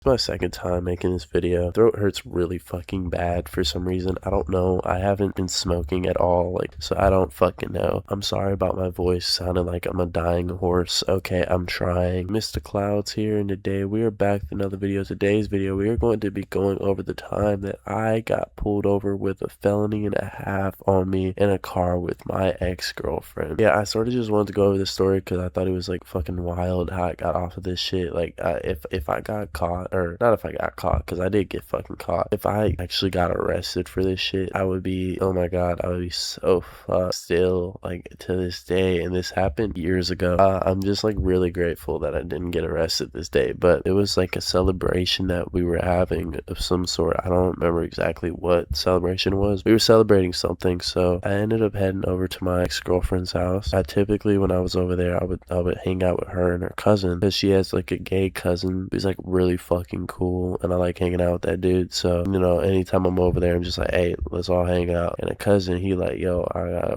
My second time making this video. Throat hurts really fucking bad for some reason. I don't know. I haven't been smoking at all, so I don't fucking know. I'm sorry about my voice sounding like I'm a dying horse. Okay, I'm trying. Mr. Clouds here, and today we are back with another video. Today's video, we are going to be going over the time that I got pulled over with a felony and a half on me in a car with my ex-girlfriend. Yeah, I sort of just wanted to go over this story because I thought it was like fucking wild how I got off of this shit. If I got caught, or not if I got caught, because I did get fucking caught. If I actually got arrested for this shit, I would be, oh my god, I would be so fucked still, like, to this day. And this happened years ago. I'm just like really grateful that I didn't get arrested this day, but it was like a celebration that we were having of some sort. I don't remember exactly what celebration it was. We were celebrating something, so I ended up heading over to my ex-girlfriend's house. I typically, when I was over there, I would hang out with her and her cousin, because she has like a gay cousin who's like really fucking cool, and I like hanging out with that dude. So, you know, anytime I'm over there, I'm just like, hey, let's all hang out. And a cousin, he like, yo,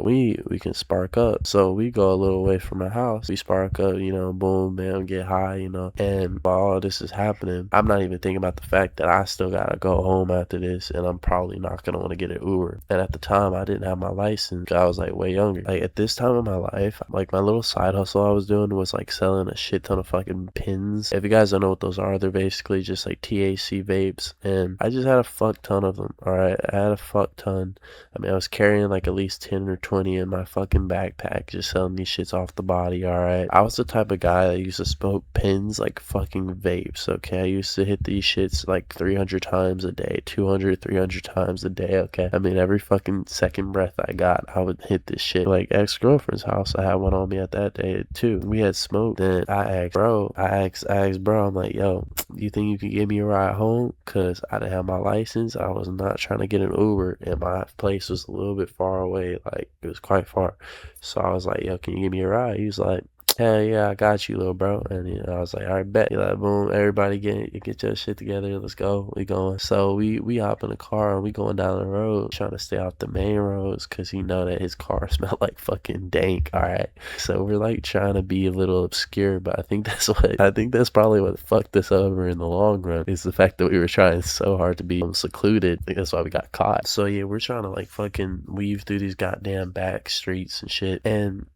we can spark up. So we go a little way from my house, we spark up, you know, boom, man, get high, you know. And while all this is happening, I'm not even thinking about the fact that I still gotta go home after this, and I'm probably not gonna want to get an Uber. And at the time, I didn't have my license. I was like way younger. Like at this time of my life, like my little side hustle I was doing was like selling a shit ton of fucking pins. If you guys don't know what those are, they're basically just like THC vapes, and I just had a fuck ton of them. All right, I had a fuck ton. I mean, I was carrying like at least 10 or 20 in my fucking backpack, just selling these shits off the body. All right, I was the type of guy that used to smoke pins like fucking vapes. Okay, I used to hit these shits like 300 times a day, 200, 300 times a day. Okay, I mean, every fucking second breath I got, I would hit this shit. Like ex-girlfriend's house, I had one on me at that day too. We had smoked. Then I asked bro, I'm like, yo, you think you can give me a ride home? Cause I didn't have my license. I was not trying to get an Uber, and my place was a little bit far away. Like it was quite far. So I was like, yo, can you give me a ride? He was like, hell yeah, I got you, little bro. And I was like, all right, bet. He like, boom, everybody get your shit together. Let's go. We going. So we hop in the car and we going down the road, trying to stay off the main roads, cause he know that his car smelled like fucking dank. All right. So we're like trying to be a little obscure, but I think that's probably what fucked us over in the long run, is the fact that we were trying so hard to be secluded. I think that's why we got caught. So yeah, we're trying to like fucking weave through these goddamn back streets and shit, and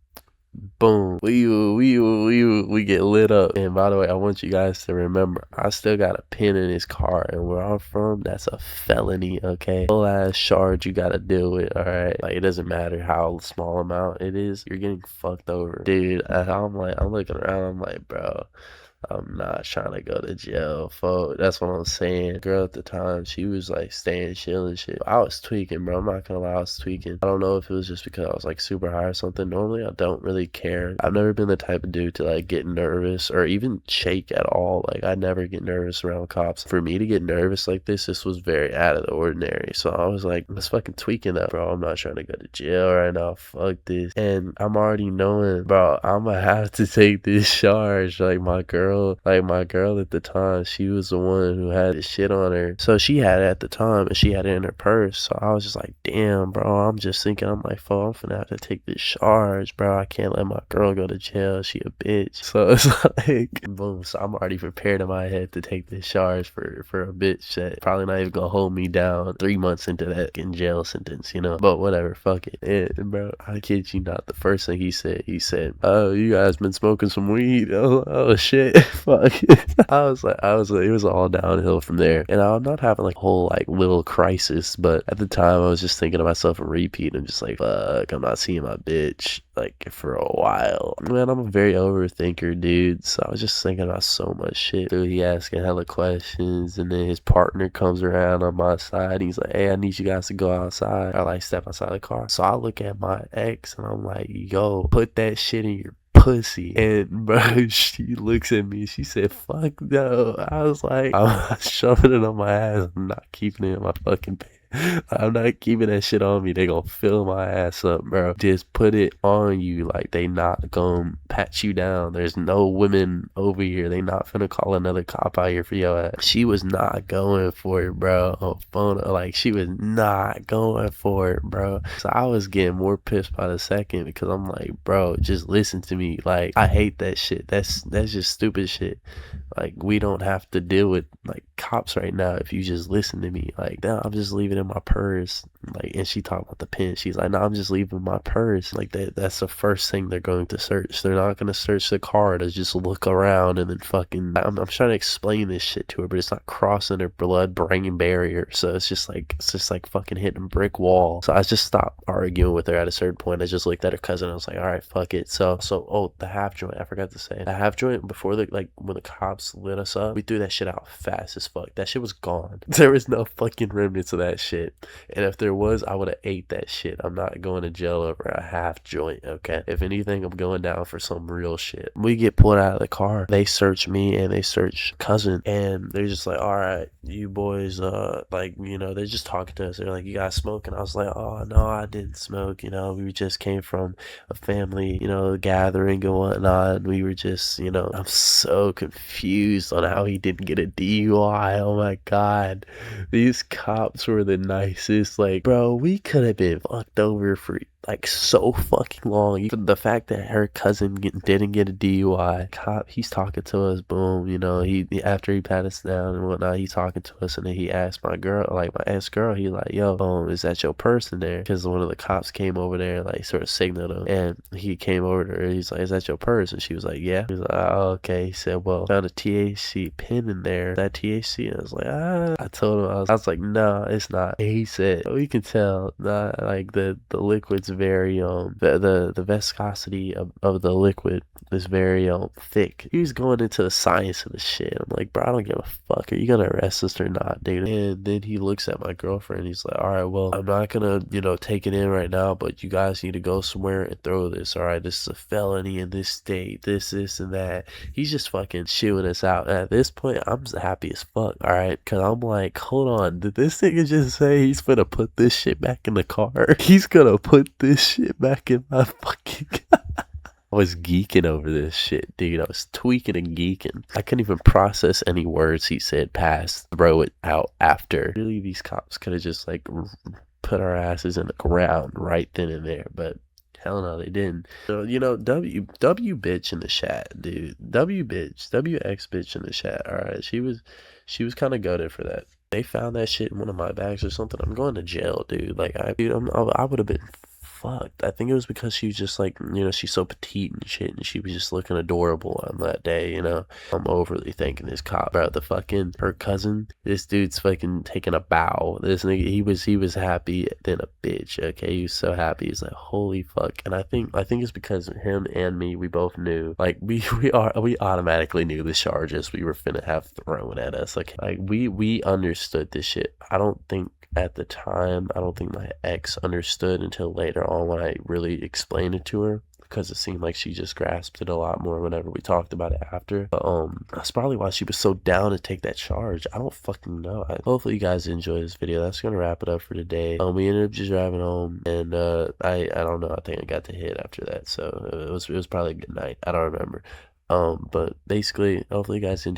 boom, we get lit up. And by the way, I want you guys to remember, I still got a pin in his car, and where I'm from, that's a felony. Okay, whole ass charge you gotta deal with. All right, like it doesn't matter how small amount it is, you're getting fucked over, dude. I'm looking around, I'm like, bro, I'm not trying to go to jail, folks. That's what I'm saying. Girl at the time, she was like staying chill and shit. I was tweaking, bro. I'm not gonna lie, I was tweaking. I don't know if it was just because I was like super high or something. Normally, I don't really care. I've never been the type of dude to like get nervous or even shake at all. Like, I never get nervous around cops. For me to get nervous like this was very out of the ordinary. So I was like, let's fucking tweaking up, bro. I'm not trying to go to jail right now. Fuck this. And I'm already knowing, bro, I'm gonna have to take this charge. Like, my girl at the time, she was the one who had this shit on her. So she had it at the time, and she had it in her purse. So I was just like, damn, bro. I'm just thinking, I'm like, fuck, I'm finna have to take this charge, bro. I can't let my girl go to jail. She a bitch. So it's like, boom. So I'm already prepared in my head to take this charge for a bitch that probably not even gonna hold me down 3 months into that in jail sentence, you know. But whatever, fuck it. And bro, I kid you not, the first thing he said, oh, you guys been smoking some weed? Oh shit. Fuck. I was like, it was all downhill from there. And I'm not having like a whole like little crisis, but at the time I was just thinking to myself and repeat. I'm just like, fuck, I'm not seeing my bitch like for a while. Man, I'm a very overthinker, dude. So I was just thinking about so much shit. Dude, he asking hella questions, and then his partner comes around on my side. He's like, hey, I need you guys to go outside. I like step outside the car. So I look at my ex and I'm like, yo, put that shit in your pussy. And bro, she looks at me, she said, fuck no. I was like, I'm not shoving it on my ass, I'm not keeping it in my fucking pants. I'm not keeping that shit on me. They gonna fill my ass up, bro. Just put it on you. Like, they not gonna pat you down. There's no women over here. They not finna call another cop out here for your ass. She was not going for it, bro. On phone, like, she was not going for it, bro. So I was getting more pissed by the second because I'm like, bro, just listen to me. Like, I hate that shit. That's just stupid shit. Like, we don't have to deal with like cops right now if you just listen to me. Like, no, I'm just leaving in my purse. Like, and she talked about the pen. She's like, no, I'm just leaving my purse. Like, that's the first thing they're going to search. They're not going to search the car to just look around and then fucking. I'm trying to explain this shit to her, but it's not crossing her blood-brain barrier. So it's just like fucking hitting a brick wall. So I just stopped arguing with her at a certain point. I just looked at her cousin. I was like, all right, fuck it. So oh, the half joint. I forgot to say the half joint before when the cops lit us up. We threw that shit out fast as fuck. That shit was gone. There was no fucking remnants of that shit. And if there was, I would have ate that shit. I'm not going to jail over a half joint, okay? If anything, I'm going down for some real shit. We get pulled out of the car. They search me and they search cousin. And they're just like, all right, you boys, like, you know, they're just talking to us. They're like, you guys smoke? And I was like, oh, no, I didn't smoke. You know, we just came from a family, you know, gathering and whatnot. We were just, you know, I'm so confused on how he didn't get a DUI. Oh my God. These cops were the nicest. Like, bro, we could have been fucked over for like so fucking long. Even the fact that her cousin didn't get a DUI, cop, he's talking to us, boom, you know, he after he pat us down and whatnot, he's talking to us, and then he asked my girl, like my ex-girl, he like, yo, is that your purse in there? Because one of the cops came over there and like sort of signaled him, and he came over to her, he's like, is that your purse? And she was like, yeah. He was like, oh, okay. He said, well, found a THC pin in there. That THC? And I was like, I told him, I was like, no, it's not. And he said, oh, you can tell, not like the liquid's very the viscosity of the liquid is very thick. He was going into the science of the shit. I'm like, bro, I don't give a fuck. Are you gonna arrest us or not, dude? And then he looks at my girlfriend. He's like, all right, well, I'm not gonna, you know, take it in right now, but you guys need to go somewhere and throw this. All right, this is a felony in this state. This and that. He's just fucking chewing us out. At this point, I'm happy as fuck. All right, because I'm like, hold on, did this nigga just say he's gonna put this shit back in the car? He's gonna put this shit back in my fucking car. I was geeking over this shit, dude. I was tweaking and geeking. I couldn't even process any words he said past throw it out after. Really, these cops could have just like put our asses in the ground right then and there, but hell no, they didn't. So, you know, W bitch in the chat, dude. W X bitch in the chat. All right, she was kind of goated for that. They found that shit in one of my bags or something. I'm going to jail, dude. Like, I would have been fucked. I think it was because she was just like, you know, she's so petite and shit, and she was just looking adorable on that day, you know. I'm overly thanking this cop, bro. Her cousin, this dude's fucking taking a bow. This nigga, he was happy than a bitch, okay? He was so happy. He's like, holy fuck. And I think it's because him and me, we both knew, like, we automatically knew the charges we were finna have thrown at us. Like we understood this shit. At the time, I don't think my ex understood until later on when I really explained it to her, because it seemed like she just grasped it a lot more whenever we talked about it after. But that's probably why she was so down to take that charge. I don't fucking know. Hopefully you guys enjoy this video. That's gonna wrap it up for today. We ended up just driving home, and I don't know. I think I got the hit after that, so it was probably a good night. I don't remember. But basically, hopefully you guys enjoy.